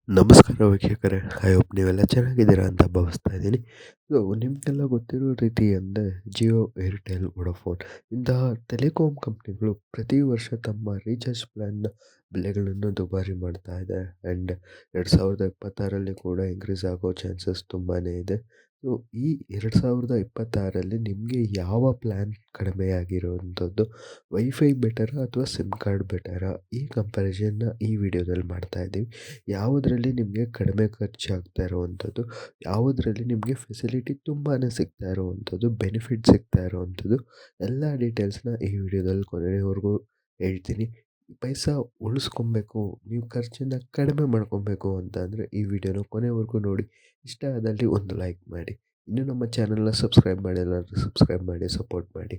ನಮಸ್ಕಾರ ವೀಕ್ಷಕರೇ. I hope ನೀವೆಲ್ಲ ಚೆನ್ನಾಗಿದ್ದೀರಾ ಅಂತ ಭಾವಿಸ್ತಾ ಇದ್ದೀನಿ. ಸೊ ನಿಮಗೆಲ್ಲ ಗೊತ್ತಿರೋ ರೀತಿ ಅಂದರೆ ಜಿಯೋ, ಏರ್ಟೆಲ್, ವೊಡಾಫೋನ್ ಇಂತಹ ಟೆಲಿಕಾಂ ಕಂಪ್ನಿಗಳು ಪ್ರತಿ ವರ್ಷ ತಮ್ಮ ರೀಚಾರ್ಜ್ ಪ್ಲ್ಯಾನ್ನ ಬೆಲೆಗಳನ್ನು ದುಬಾರಿ ಮಾಡ್ತಾ ಇದೆ. ಆ್ಯಂಡ್ 2026ರಲ್ಲಿ ಕೂಡ ಇನ್ಕ್ರೀಸ್ ಆಗೋ ಚಾನ್ಸಸ್ ತುಂಬಾ ಇದೆ. ಸೊ ಈ 2026ರಲ್ಲಿ ನಿಮಗೆ ಯಾವ ಪ್ಲ್ಯಾನ್ ಕಡಿಮೆಯಾಗಿರುವಂಥದ್ದು, ವೈಫೈ ಬೆಟರಾ ಅಥವಾ ಸಿಮ್ ಕಾರ್ಡ್ ಬೆಟರಾ? ಈ ಕಂಪ್ಯಾರಿಸನ್ನ ಈ ವಿಡಿಯೋದಲ್ಲಿ ಮಾಡ್ತಾ ಇದ್ದೀವಿ. ಯಾವುದರಲ್ಲಿ ನಿಮಗೆ ಕಡಿಮೆ ಖರ್ಚಾಗ್ತಾ ಇರುವಂಥದ್ದು, ಯಾವುದರಲ್ಲಿ ನಿಮಗೆ ಫೆಸಿಲಿಟಿ ತುಂಬಾ ಸಿಗ್ತಾ ಇರುವಂಥದ್ದು, ಬೆನಿಫಿಟ್ ಸಿಗ್ತಾ ಇರುವಂಥದ್ದು, ಎಲ್ಲ ಡೀಟೇಲ್ಸ್ನ ಈ ವಿಡಿಯೋದಲ್ಲಿ ಕೊನೆಯವರೆಗೂ ಹೇಳ್ತೀನಿ. ಪೈಸಾ ಉಳಿಸ್ಕೊಬೇಕು, ನೀವು ಖರ್ಚನ್ನು ಕಡಿಮೆ ಮಾಡ್ಕೊಬೇಕು ಅಂತ ಅಂದರೆ ಈ ವಿಡಿಯೋನ ಕೊನೆವರೆಗೂ ನೋಡಿ. ಇಷ್ಟ ಆದಲ್ಲಿ ಒಂದು ಲೈಕ್ ಮಾಡಿ. ಇನ್ನೂ ನಮ್ಮ ಚಾನಲ್ನ ಸಬ್ಸ್ಕ್ರೈಬ್ ಮಾಡಿಲ್ಲ ಅಂದರೆ ಸಬ್ಸ್ಕ್ರೈಬ್ ಮಾಡಿ, ಸಪೋರ್ಟ್ ಮಾಡಿ.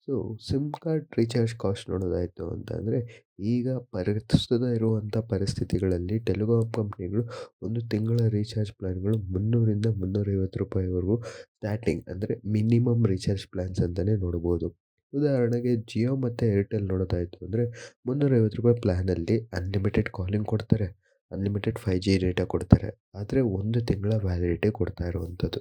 So sim card recharge cost ನೋಡೋದಾಯಿತು ಅಂತ ಅಂದರೆ, ಈಗ ಪ್ರಸ್ತುತ ಇರುವಂಥ ಪರಿಸ್ಥಿತಿಗಳಲ್ಲಿ ಟೆಲಿಕಾಂ ಕಂಪ್ನಿಗಳು ಒಂದು ತಿಂಗಳ ರೀಚಾರ್ಜ್ ಪ್ಲ್ಯಾನ್ಗಳು 300ರಿಂದ 350 ರೂಪಾಯಿವರೆಗೂ ಸ್ಟಾರ್ಟಿಂಗ್, ಅಂದರೆ ಮಿನಿಮಮ್ ರೀಚಾರ್ಜ್ ಪ್ಲ್ಯಾನ್ಸ್ ಅಂತಲೇ ನೋಡ್ಬೋದು. ಉದಾಹರಣೆಗೆ ಜಿಯೋ ಮತ್ತು ಏರ್ಟೆಲ್ ನೋಡೋದಾಯಿತು ಅಂದರೆ 350 ರೂಪಾಯಿ ಪ್ಲ್ಯಾನಲ್ಲಿ ಅನ್ಲಿಮಿಟೆಡ್ ಕಾಲಿಂಗ್ ಕೊಡ್ತಾರೆ, ಅನ್ಲಿಮಿಟೆಡ್ 5G ಡೇಟಾ ಕೊಡ್ತಾರೆ, ಆದರೆ ಒಂದು ತಿಂಗಳ ವ್ಯಾಲಿಡಿಟಿ ಕೊಡ್ತಾ ಇರುವಂಥದ್ದು.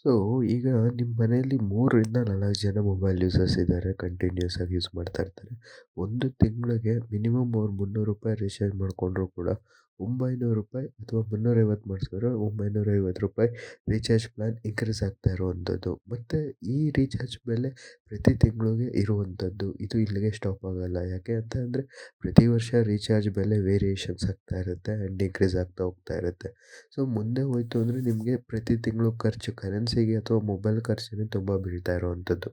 ಸೊ ಈಗ ನಿಮ್ಮ ಮನೆಯಲ್ಲಿ 3ರಿಂದ 4 ಜನ ಮೊಬೈಲ್ ಯೂಸರ್ಸ್ ಇದ್ದಾರೆ, ಕಂಟಿನ್ಯೂಸ್ ಆಗಿ ಯೂಸ್ ಮಾಡ್ತಾ ಇರ್ತಾರೆ. ಒಂದು ತಿಂಗಳಿಗೆ ಮಿನಿಮಮ್ ಅವ್ರು 300 ರೂಪಾಯಿ ರೀಚಾರ್ಜ್ ಮಾಡಿಕೊಂಡ್ರು ಕೂಡ 900 ರೂಪಾಯಿ ಅಥವಾ 350 ಮಾಡಿಸಿದ್ರೆ 950 ರೂಪಾಯಿ ರೀಚಾರ್ಜ್ ಪ್ಲ್ಯಾನ್ ಇನ್ಕ್ರೀಸ್ ಆಗ್ತಾ ಇರುವಂಥದ್ದು. ಮತ್ತು ಈ ರೀಚಾರ್ಜ್ ಬೆಲೆ ಪ್ರತಿ ತಿಂಗಳಿಗೆ ಇರುವಂಥದ್ದು. ಇದು ಇಲ್ಲಿಗೆ ಸ್ಟಾಪ್ ಆಗೋಲ್ಲ. ಯಾಕೆ ಅಂತ ಅಂದರೆ ಪ್ರತಿ ವರ್ಷ ರೀಚಾರ್ಜ್ ಬೆಲೆ ವೇರಿಯೇಷನ್ಸ್ ಆಗ್ತಾ ಇರುತ್ತೆ ಆ್ಯಂಡ್ ಇನ್ಕ್ರೀಸ್ ಆಗ್ತಾ ಹೋಗ್ತಾ ಇರುತ್ತೆ. ಸೊ ಮುಂದೆ ಹೋಯಿತು ಅಂದರೆ ನಿಮಗೆ ಪ್ರತಿ ತಿಂಗಳು ಖರ್ಚು ಕರೆನ್ಸಿಗೆ ಅಥವಾ ಮೊಬೈಲ್ ಖರ್ಚನ್ನೇ ತುಂಬ ಬೀಳ್ತಾ ಇರುವಂಥದ್ದು.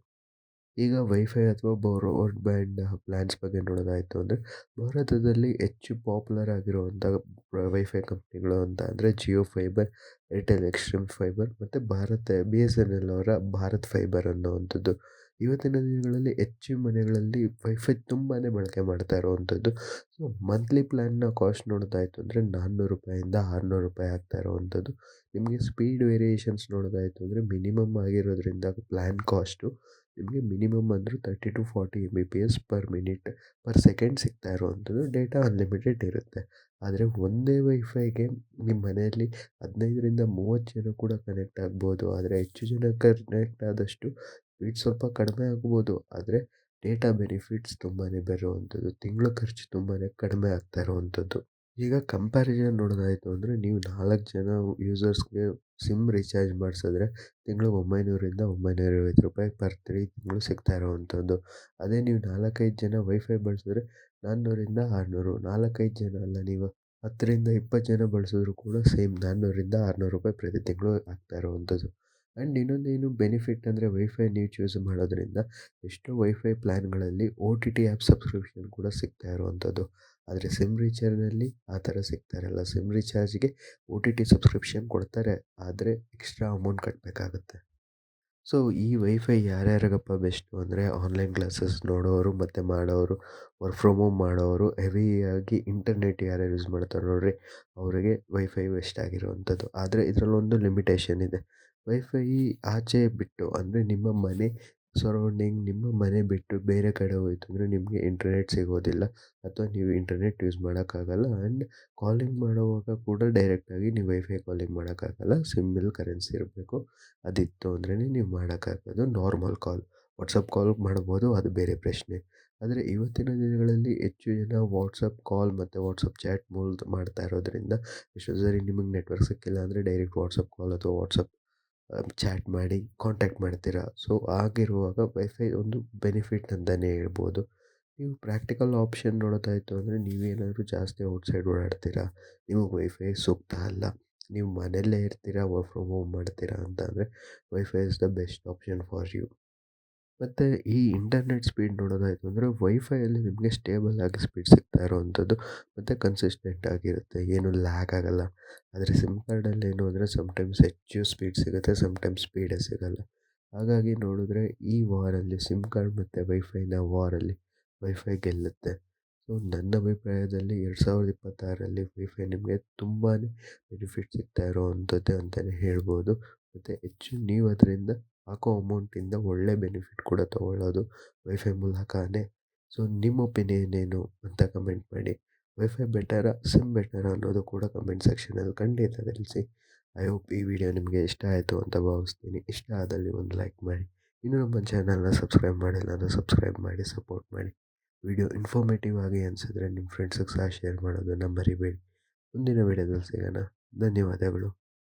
ಈಗ ವೈಫೈ ಅಥವಾ ಬ್ರಾಡ್‌ಬ್ಯಾಂಡ್ ಪ್ಲ್ಯಾನ್ಸ್ ಬಗ್ಗೆ ನೋಡೋದಾಯಿತು ಅಂದರೆ, ಭಾರತದಲ್ಲಿ ಹೆಚ್ಚು ಪಾಪ್ಯುಲರ್ ಆಗಿರುವಂಥ ವೈಫೈ ಕಂಪ್ನಿಗಳು ಅಂತ ಅಂದರೆ Jio fibre, Airtel extreme fibre ಮತ್ತು BSNL ಅವರ ಭಾರತ್ ಫೈಬರ್ ಅನ್ನುವಂಥದ್ದು. ಇವತ್ತಿನ ದಿನಗಳಲ್ಲಿ ಹೆಚ್ಚು ಮನೆಗಳಲ್ಲಿ ವೈಫೈ ತುಂಬಾ ಬಳಕೆ ಮಾಡ್ತಾ ಇರುವಂಥದ್ದು. ಸೊ ಮಂತ್ಲಿ ಪ್ಲ್ಯಾನ್ನ ಕಾಸ್ಟ್ ನೋಡೋದಾಯಿತು ಅಂದರೆ 400 ರೂಪಾಯಿಂದ 600 ರೂಪಾಯಿ ಆಗ್ತಾ ಇರುವಂಥದ್ದು. ನಿಮಗೆ ಸ್ಪೀಡ್ ವೇರಿಯೇಷನ್ಸ್ ನೋಡೋದಾಯಿತು ಅಂದರೆ ಮಿನಿಮಮ್ ಆಗಿರೋದ್ರಿಂದ ಪ್ಲ್ಯಾನ್ ಕಾಸ್ಟು ನಿಮಗೆ ಮಿನಿಮಮ್ ಅಂದರೂ 30-40 MB/s per minute per second ಸಿಗ್ತಾ ಇರುವಂಥದ್ದು. ಡೇಟಾ ಅನ್ಲಿಮಿಟೆಡ್ ಇರುತ್ತೆ. ಆದರೆ ಒಂದೇ ವೈಫೈಗೆ ನಿಮ್ಮ ಮನೆಯಲ್ಲಿ 15ರಿಂದ 30 ಜನ ಕೂಡ ಕನೆಕ್ಟ್ ಆಗ್ಬೋದು. ಆದರೆ ಹೆಚ್ಚು ಜನ ಕನೆಕ್ಟ್ ಆದಷ್ಟು ಸ್ಪೀಡ್ ಸ್ವಲ್ಪ ಕಡಿಮೆ ಆಗ್ಬೋದು. ಆದರೆ ಡೇಟಾ ಬೆನಿಫಿಟ್ಸ್ ತುಂಬಾ ಬರುವಂಥದ್ದು. ತಿಂಗಳ ಖರ್ಚು ತುಂಬಾ ಕಡಿಮೆ ಆಗ್ತಾ ಇರುವಂಥದ್ದು. ಈಗ ಕಂಪ್ಯಾರಿಸನ್ ನೋಡೋದಾಯಿತು ಅಂದರೆ, ನೀವು 4 ಜನ ಯೂಸರ್ಸ್ಗೆ ಸಿಮ್ ರೀಚಾರ್ಜ್ ಮಾಡಿಸಿದ್ರೆ ತಿಂಗ್ಳಿಗೆ 900ರಿಂದ 950 ರೂಪಾಯಿ ಪರ್ ತಿಂಗಳು ಸಿಗ್ತಾ ಇರೋವಂಥದ್ದು. ಅದೇ ನೀವು 4-5 ಜನ ವೈಫೈ ಬಳಸಿದ್ರೆ 400ರಿಂದ 600, 4-5 ಜನ ಅಲ್ಲ, ನೀವು 10ರಿಂದ 20 ಜನ ಬಳಸಿದ್ರು ಕೂಡ ಸೇಮ್ 400ರಿಂದ 600 ರೂಪಾಯಿ ಪ್ರತಿ ತಿಂಗಳು ಆಗ್ತಾ ಇರುವಂಥದ್ದು. ಆ್ಯಂಡ್ ಇನ್ನೊಂದೇನು ಬೆನಿಫಿಟ್ ಅಂದರೆ, ವೈಫೈ ನೀವು ಚೂಸ್ ಮಾಡೋದ್ರಿಂದ ಎಷ್ಟೋ ವೈಫೈ ಪ್ಲ್ಯಾನ್ಗಳಲ್ಲಿ OTT ಆ್ಯಪ್ ಸಬ್ಸ್ಕ್ರಿಪ್ಷನ್ ಕೂಡ ಸಿಗ್ತಾ ಇರುವಂಥದ್ದು. ಆದರೆ ಸಿಮ್ ರೀಚಾರ್ಜ್‌ನಲ್ಲಿ ಆ ಥರ ಸಿಗ್ತಾ ಇರಲ್ಲ. ಸಿಮ್ ರೀಚಾರ್ಜ್‌ಗೆ OTT ಸಬ್ಸ್ಕ್ರಿಪ್ಷನ್ ಕೊಡ್ತಾರೆ, ಆದರೆ ಎಕ್ಸ್ಟ್ರಾ ಅಮೌಂಟ್ ಕಟ್ಟಬೇಕಾಗತ್ತೆ. ಸೊ ಈ ವೈಫೈ ಯಾರ್ಯಾರಿಗಪ್ಪ ಬೆಸ್ಟು ಅಂದರೆ, ಆನ್ಲೈನ್ ಕ್ಲಾಸಸ್ ನೋಡೋರು ಮತ್ತು ಮಾಡೋರು, ವರ್ಕ್ ಫ್ರಮ್ ಹೋಮ್ ಮಾಡೋರು, ಹೆವಿಯಾಗಿ ಇಂಟರ್ನೆಟ್ ಯಾರ್ಯಾರು ಯೂಸ್ ಮಾಡ್ತಾರೆ ನೋಡಿರಿ, ಅವರಿಗೆ ವೈಫೈ ಬೆಸ್ಟ್ ಆಗಿರುವಂಥದ್ದು. ಆದರೆ ಇದರಲ್ಲೊಂದು ಲಿಮಿಟೇಷನ್ ಇದೆ. ವೈಫೈ ಆಚೆ ಬಿಟ್ಟು ಅಂದರೆ ನಿಮ್ಮ ಮನೆ ಸರೌಂಡಿಂಗ್, ನಿಮ್ಮ ಮನೆ ಬಿಟ್ಟು ಬೇರೆ ಕಡೆ ಹೋಯಿತು ಅಂದರೆ ನಿಮಗೆ ಇಂಟರ್ನೆಟ್ ಸಿಗೋದಿಲ್ಲ ಅಥವಾ ನೀವು ಇಂಟರ್ನೆಟ್ ಯೂಸ್ ಮಾಡೋಕ್ಕಾಗಲ್ಲ. ಆ್ಯಂಡ್ ಕಾಲಿಂಗ್ ಮಾಡುವಾಗ ಕೂಡ ಡೈರೆಕ್ಟಾಗಿ ನೀವು ವೈಫೈ ಕಾಲಿಂಗ್ ಮಾಡೋಕ್ಕಾಗಲ್ಲ. ಸಿಮ್ಮಲ್ಲಿ ಕರೆನ್ಸಿ ಇರಬೇಕು. ಅದಿತ್ತು ಅಂದ್ರೇ ನೀವು ಮಾಡೋಕ್ಕಾಗೋದು ನಾರ್ಮಲ್ ಕಾಲ್. ವಾಟ್ಸಪ್ ಕಾಲ್ ಮಾಡ್ಬೋದು, ಅದು ಬೇರೆ ಪ್ರಶ್ನೆ. ಆದರೆ ಇವತ್ತಿನ ದಿನಗಳಲ್ಲಿ ಹೆಚ್ಚು ಜನ ವಾಟ್ಸಪ್ ಕಾಲ್ ಮತ್ತು ವಾಟ್ಸಪ್ ಚಾಟ್ ಮೂಲಕ ಮಾಡ್ತಾ ಇರೋದ್ರಿಂದ ಎಷ್ಟೋ ಸರಿ ನಿಮಗೆ ನೆಟ್ವರ್ಕ್ ಸಿಕ್ಕಿಲ್ಲ ಅಂದರೆ ಡೈರೆಕ್ಟ್ ವಾಟ್ಸಪ್ ಕಾಲ್ ಅಥವಾ ವಾಟ್ಸಪ್ ಚಾಟ್ ಮಾಡಿ ಕಾಂಟ್ಯಾಕ್ಟ್ ಮಾಡ್ತೀರಾ. ಸೊ ಆಗಿರುವಾಗ ವೈಫೈ ಒಂದು ಬೆನಿಫಿಟ್ ಅಂತಲೇ ಹೇಳ್ಬೋದು. ನೀವು ಪ್ರಾಕ್ಟಿಕಲ್ ಆಪ್ಷನ್ ನೋಡೋದಾಯಿತು ಅಂದರೆ, ನೀವೇನಾದರೂ ಜಾಸ್ತಿ ಔಟ್ಸೈಡ್ ಓಡಾಡ್ತೀರಾ, ನಿಮಗೆ ವೈಫೈ ಸೂಕ್ತ ಅಲ್ಲ, ನೀವು ಮನೆಯಲ್ಲೇ ಇರ್ತೀರಾ, ವರ್ಕ್ ಫ್ರಮ್ ಹೋಮ್ ಮಾಡ್ತೀರಾ ಅಂತ ಅಂದರೆ wifi is the best option for you. ಮತ್ತು ಈ ಇಂಟರ್ನೆಟ್ ಸ್ಪೀಡ್ ನೋಡೋದಾಯಿತು ಅಂದರೆ, ವೈಫೈಯಲ್ಲಿ ನಿಮಗೆ ಸ್ಟೇಬಲ್ ಆಗಿ ಸ್ಪೀಡ್ ಸಿಗ್ತಾ ಇರೋವಂಥದ್ದು ಮತ್ತು ಕನ್ಸಿಸ್ಟೆಂಟ್ ಆಗಿರುತ್ತೆ, ಏನು ಲ್ಯಾಗ್ ಆಗೋಲ್ಲ. ಆದರೆ ಸಿಮ್ ಕಾರ್ಡಲ್ಲಿ ಏನು ಅಂದರೆ ಸಮ್ಟೈಮ್ಸ್ ಹೆಚ್ಚು ಸ್ಪೀಡ್ ಸಿಗುತ್ತೆ, ಸಮ್ಟೈಮ್ಸ್ ಸ್ಪೀಡೇ ಸಿಗೋಲ್ಲ. ಹಾಗಾಗಿ ನೋಡಿದ್ರೆ ಈ ವಾರಲ್ಲಿ ಸಿಮ್ ಕಾರ್ಡ್ ಮತ್ತು ವೈಫೈನ ವಾರಲ್ಲಿ ವೈಫೈ ಗೆಲ್ಲುತ್ತೆ. ಸೊ ನನ್ನ ಅಭಿಪ್ರಾಯದಲ್ಲಿ 2026ರಲ್ಲಿ ವೈಫೈ ನಿಮಗೆ ತುಂಬಾ ಬೆನಿಫಿಟ್ ಸಿಗ್ತಾ ಇರೋವಂಥದ್ದೇ ಅಂತಲೇ ಹೇಳ್ಬೋದು. ಮತ್ತು ಹೆಚ್ಚು ನೀವು ಅದರಿಂದ ಹಾಕೋ ಅಮೌಂಟಿಂದ ಒಳ್ಳೆ ಬೆನಿಫಿಟ್ ಕೂಡ ತೊಗೊಳ್ಳೋದು ವೈಫೈ ಮೂಲಕನೇ. ಸೊ ನಿಮ್ಮ ಒಪಿನಿಯನ್ ಏನು ಅಂತ ಕಮೆಂಟ್ ಮಾಡಿ. ವೈಫೈ ಬೆಟರಾ? ಸಿಮ್ ಬೆಟರಾ? ಅನ್ನೋದು ಕೂಡ ಕಮೆಂಟ್ ಸೆಕ್ಷನಲ್ಲಿ ಖಂಡಿತ ತಿಳಿಸಿ. ಐ ಹೋಪ್ ಈ ವಿಡಿಯೋ ನಿಮಗೆ ಇಷ್ಟ ಆಯಿತು ಅಂತ ಭಾವಿಸ್ತೀನಿ. ಇಷ್ಟ ಆದಲ್ಲಿ ಒಂದು ಲೈಕ್ ಮಾಡಿ. ಇನ್ನೂ ನಮ್ಮ ಚಾನಲ್‌ನ ಸಬ್ಸ್ಕ್ರೈಬ್ ಮಾಡಿಲ್ಲ ಅಂದರೆ ಸಬ್ಸ್ಕ್ರೈಬ್ ಮಾಡಿ ಸಪೋರ್ಟ್ ಮಾಡಿ. ವಿಡಿಯೋ ಇನ್ಫಾರ್ಮೇಟಿವ್ ಆಗಿ ಅನಿಸಿದ್ರೆ ನಿಮ್ಮ ಫ್ರೆಂಡ್ಸಿಗೆ ಸಹ ಶೇರ್ ಮಾಡೋದನ್ನು ಮರಿಬೇಡಿ. ಮುಂದಿನ ವಿಡಿಯೋದಲ್ಲಿ ಸಿಗೋಣ. ಧನ್ಯವಾದಗಳು.